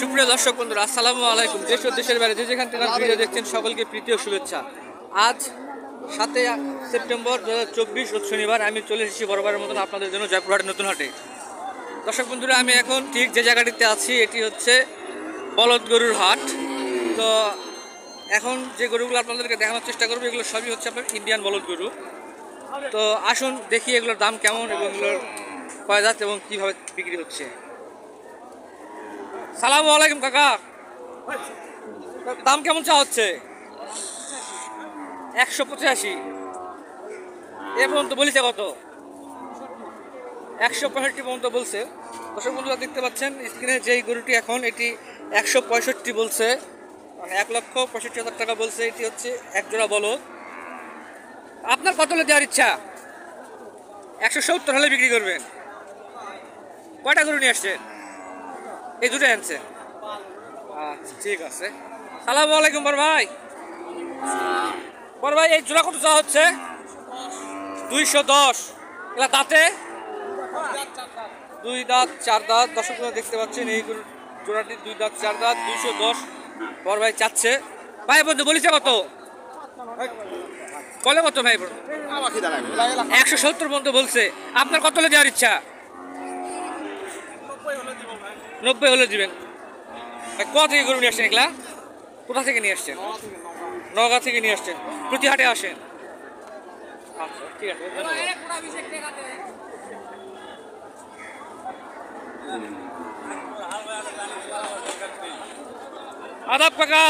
সুপ্রিয় দর্শক বন্ধুরা, আসসালামু আলাইকুম। দেশ ও দেশের বাইরে যে যেখান থেকে ভিডিও দেখছেন সকলকে প্রীতি ও শুভেচ্ছা। আজ 7 সেপ্টেম্বর 2024 রোজ শনিবার। আমি চলে এসেছি বরাবরের মতন আপনাদের জন্য জয়পুরহাটের নতুন হাটে। দর্শক বন্ধুরা, আমি এখন ঠিক যে জায়গাটিতে আছি এটি হচ্ছে বলদ গরুর হাট। তো এখন যে গরুগুলো আপনাদেরকে দেখানোর চেষ্টা করবো এগুলো সবই হচ্ছে আপনার ইন্ডিয়ান বলদ গরু। তো আসুন দেখি এগুলোর দাম কেমন এবং এগুলোর কয় জাত এবং কীভাবে বিক্রি হচ্ছে। সালামু আলাইকুম কাকা, দাম কেমন চা হচ্ছে? 185। এ পর্যন্ত বলিছে কত? 165 পর্যন্ত বলছে। দর্শক বন্ধুরা দেখতে পাচ্ছেন স্ক্রিনে যেই গরুটি এখন এটি 165 বলছে, মানে 1,65,000 টাকা বলছে। এটি হচ্ছে এক জোড়া বলদ। আপনার কত হলে দেওয়ার ইচ্ছা? 170 হলে বিক্রি করবেন। কয়টা গরু নিয়ে আসছেন? এই দুটো আনছে। আচ্ছা ঠিক আছে। সালামু আলাইকুম বড় ভাই। বড় ভাই, এই জোড়া কত চা হচ্ছে? 210। এগুলা দাঁতে? 2 দাঁত 4 দাঁত। দর্শক দেখতে পাচ্ছেন এই জোড়াটি 2 দাঁত 4 দাঁত, 210 বড় ভাই চাচ্ছে। ভাই বন্ধু বলিছে কত? বলে কত ভাই? 170 পর্যন্ত বলছে। আপনার কত হলে দেওয়ার ইচ্ছা? 90 হলে দিবেন। কোথা থেকে গরু নিয়ে আসছেন এগুলা? কোথা থেকে নিয়ে আসছেন? নওগাঁ থেকে নিয়ে আসছেন। প্রতি হাটে আসেন? আচ্ছা ঠিক আছে। আদাব কাকা।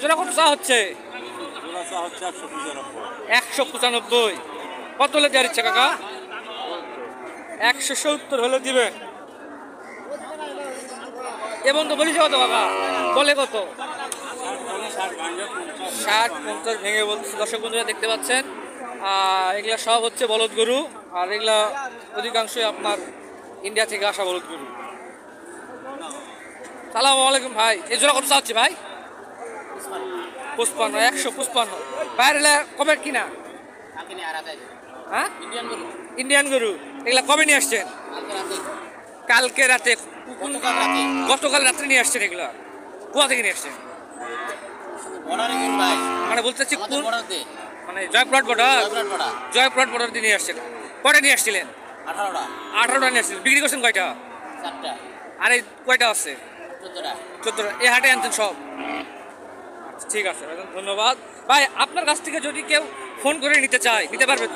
জোড়া কত চা হচ্ছে? 195। কত হলে দেওয়ার ইচ্ছা কাকা? 170 হলে দিবেন। এবং তো বলিস কত কাকা? বলে কত? 60-50 ভেঙে বলছে। দর্শক বন্ধুরা দেখতে পাচ্ছেন এগুলা সব হচ্ছে বলদ গরু, আর এগুলা অধিকাংশই আপনার ইন্ডিয়া থেকে আসা বলদ গরু। সালামু আলাইকুম ভাই, এই জোড়া কত চাচ্ছে ভাই? 55। 155। বাইরে কবে কিনা? হ্যাঁ ইন্ডিয়ান গরু। এগুলা কবে নিয়ে আসছেন? কালকে রাতে। গতকাল রাত্রে নিয়ে আসছেন এগুলা? কোথা থেকে নিয়ে আসছেন? মানে বলতে চাচ্ছি কোন, মানে জয়পুরহাট বর্ডার? জয়পুরহাট বর্ডার দিয়ে নিয়ে আসছেন। কয়টা নিয়ে আসছিলেন? 18টা নিয়ে আসছিলেন। বিক্রি করছেন কয়টা? আর এই কয়টা আছে? 14টা। এই হাটে আনছেন সব? ঠিক আছে, ধন্যবাদ ভাই। আপনার কাছ থেকে যদি কেউ ফোন করে নিতে চায় নিতে পারবেন?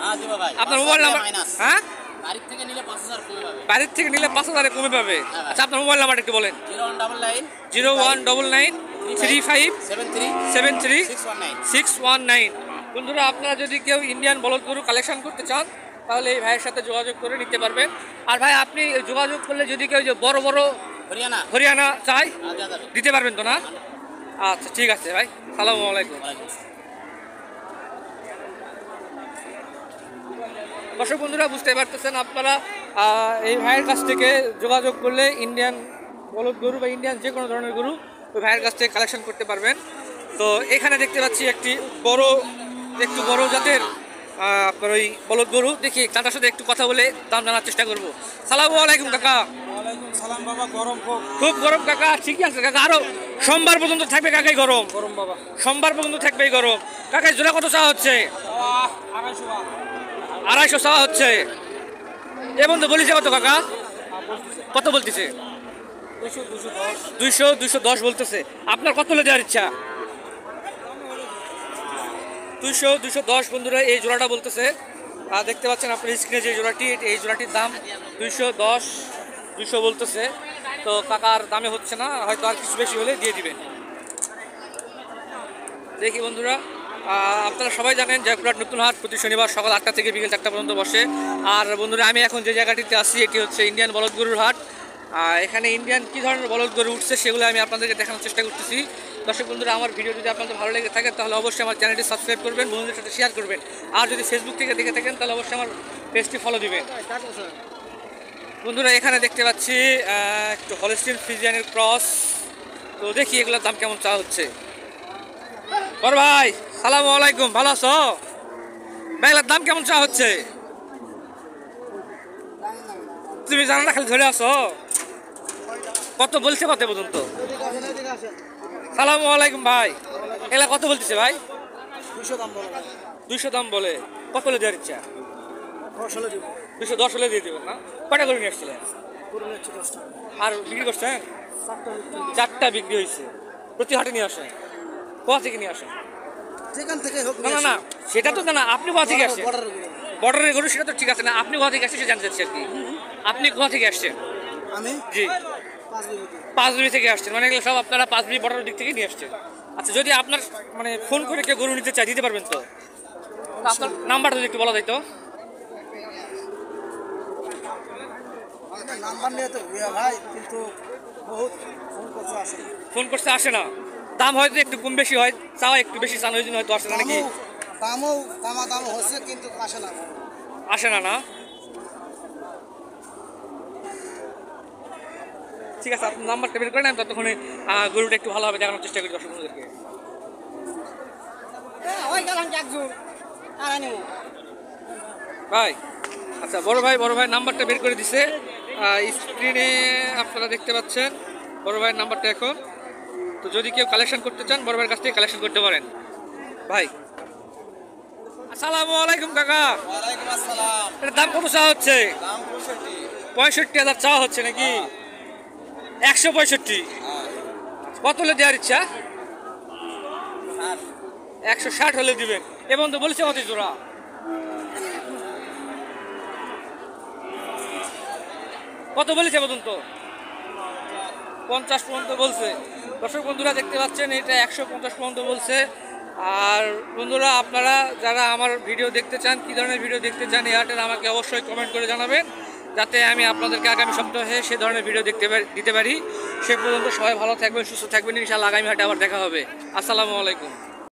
আপনার মোবাইল নাম্বার? হ্যাঁ, বাড়ির থেকে নিলে 5,000 কমে পাবে। আচ্ছা আপনার মোবাইল নাম্বারটা একটু বলেন। 0199 3573 বন্ধুরা, আপনারা যদি কেউ ইন্ডিয়ান বলদ গরু কালেকশন করতে চান তাহলে এই ভাইয়ের সাথে যোগাযোগ করে নিতে পারবেন। আর ভাই আপনি যোগাযোগ করলে যদি কেউ যে বড় বড় হরিয়ানা চাই দিতে পারবেন তো না? আচ্ছা ঠিক আছে ভাই, সালামু আলাইকুম। দর্শক বন্ধুরা বুঝতে পারতেছেন আপনারা এই ভাইয়ের কাছ থেকে যোগাযোগ করলে ইন্ডিয়ান বলদ গরু বা ইন্ডিয়ান যে কোনো ধরনের গরু ওই ভাইয়ের কাছ থেকে কালেকশন করতে পারবেন। তো এখানে দেখতে পাচ্ছি একটু বড় জাতের আপনার ওই বলদ গরু। দেখি তার সাথে একটু কথা বলে দাম জানার চেষ্টা করবো। সালামু আলাইকুম কাকা। খুব গরম কাকা? ঠিকই আছে কাকা, আরো সোমবার পর্যন্ত থাকবে কাকাই গরম? বাবা, সোমবার পর্যন্ত থাকবে গরম। কাকাই জোড়া কত চাওয়া হচ্ছে? 250 চাওয়া হচ্ছে। এ বন্ধু বলিছে কত কাকা? কত বলতেছে? 210 বলতেছে। আপনার কত হলে দেওয়ার ইচ্ছা? 210 বন্ধুরা এই জোড়াটা বলতেছে। দেখতে পাচ্ছেন আপনার স্ক্রিনে যে জোড়াটি, এই জোড়াটির দাম 210 বলতেছে। তো কাকার দামে হচ্ছে না, হয়তো আর কিছু বেশি হলে দিয়ে দিবেন। দেখি বন্ধুরা, আপনারা সবাই জানেন জয়পুরহাট নতুন হাট প্রতি শনিবার সকাল 8টা থেকে বিকেল 4টা পর্যন্ত বসে। আর বন্ধুরা, আমি এখন যে জায়গাটিতে আসি এটি হচ্ছে ইন্ডিয়ান বলদ গরুর হাট। এখানে ইন্ডিয়ান কী ধরনের বলদ গরু উঠছে সেগুলো আমি আপনাদেরকে দেখানোর চেষ্টা করতেছি। দর্শক বন্ধুরা, আমার ভিডিও যদি আপনাদের ভালো লেগে থাকে তাহলে অবশ্যই আমার চ্যানেলটি সাবস্ক্রাইব করবেন, বন্ধুদের সাথে শেয়ার করবেন। আর যদি ফেসবুক থেকে দেখে থাকেন তাহলে অবশ্যই আমার পেজটি ফলো দিবেন। বন্ধুরা, এখানে দেখতে পাচ্ছি একটু হলস্টিন ফ্রিজিয়ানের ক্রস। তো দেখি এগুলোর দাম কেমন চা হচ্ছে। বড় ভাই সালামু আলাইকুম, ভালো আছো ভাই? এগুলোর দাম কেমন চা হচ্ছে? তুমি জানো না, খালি ধরে আসো। কত বলছে কত পর্যন্ত? সালামু আলাইকুম ভাই, এগুলা কত বলতেছে ভাই? 200 দাম বলে। কত হলে দেওয়ার ইচ্ছা? 210 হলে দিয়ে দেবেন না? কটা করে নিয়ে আসছিলেন? আর বিক্রি করছেন? 4টা বিক্রি হয়েছে। প্রতি হাটে নিয়ে আসেন? কোথা থেকে নিয়ে আসেন? যেখান থেকে হোক। না না না, সেটা তো না, আপনি কোথা থেকে আসছেন? বর্ডারের গরু, সেটা তো ঠিক আছে না, আপনি কোথা থেকে আসছেন সে জানতে চাচ্ছি আর কি। আপনি কোথা থেকে আসছেন? আমি জি, পাঁচবিবি থেকে আসছেন, মানে এগুলো সব আপনারা পাঁচবিবি বর্ডারের দিক থেকে নিয়ে আসছেন। আচ্ছা, যদি আপনার মানে ফোন করে কেউ গরু নিতে চায় দিতে পারবেন তো? আপনার নাম্বারটা যদি একটু বলা যায় তো। নাম্বার নিয়ে তো ভাই, কিন্তু বহুত ফোন করতে আসে না, দাম হয়তো একটু কম বেশি হয়, চাওয়া একটু বেশি চান, ওই জন্য হয়তো আসে না নাকি? দাম হচ্ছে কিন্তু আসে না। আসে না না? ঠিক আছে, আপনার নাম্বারটা বের করে নেন, ততক্ষণে গরুটা একটু ভালোভাবে দেখানোর চেষ্টা করি দর্শক বন্ধুদেরকে। ভাই, আচ্ছা বড় ভাই নাম্বারটা বের করে দিছে, স্ক্রিনে আপনারা দেখতে পাচ্ছেন বড় ভাইয়ের নাম্বারটা এখন। তো যদি কেউ কালেকশন করতে চান বড় ভাইয়ের কাছ থেকে কালেকশন করতে পারেন। ভাই আসসালামু আলাইকুম কাকা। ওয়ালাইকুম আসসালাম। এটার দাম কত চাওয়া হচ্ছে? দাম 65,000 চাওয়া হচ্ছে নাকি? 165। কত হলে দেওয়ার ইচ্ছা? 160 হলে দিবেন। এবং তো বলছে কত জোড়া? কত বলেছে পর্যন্ত? 50 পর্যন্ত বলছে। দর্শক বন্ধুরা দেখতে পাচ্ছেন, এটা 150 পর্যন্ত বলছে। আর বন্ধুরা, আপনারা যারা আমার ভিডিও দেখতে চান, কী ধরনের ভিডিও দেখতে চান এই হাটের, আমাকে অবশ্যই কমেন্ট করে জানাবেন, যাতে আমি আপনাদেরকে আগামী সপ্তাহে সে ধরনের ভিডিও দিতে পারি। সে পর্যন্ত সবাই ভালো থাকবেন, সুস্থ থাকবেন, ইনশাআল্লাহ আগামী হাটে আবার দেখা হবে। আসসালামু আলাইকুম।